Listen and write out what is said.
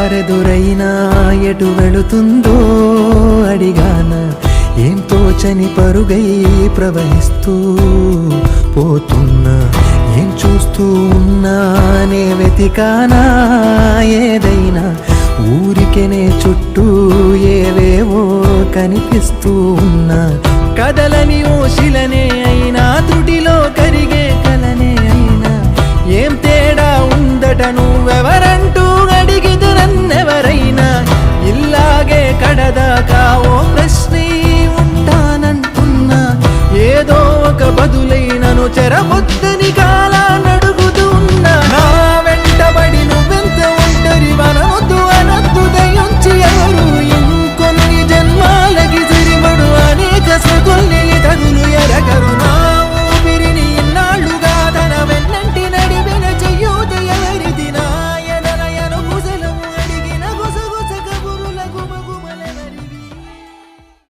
దారెదురైనా ఎటు వెళుతుందో అడిగాన, ఏం తోచని పరుగై ప్రవహిస్తూ పోతున్నా, ఏం చూస్తూ ఉన్నానే వెతికానా ఏదైనా, ఊరికెనే చుట్టూ ఏవేవో కనిపిస్తూ ఉన్నా, కదలని ఓశిలనే అయినా త్రుటిలో కరిగే కలనే అయినా, ఏం తేడా ఉందట నువ్వెవరంటూ అడిగిదు నన్నెవరైనా, ఇల్లాగే కడదాకా ఓ ప్రశ్నే ఉంటానంటున్నా, ఏదో ఒక బదులైనను చెరబొద్దు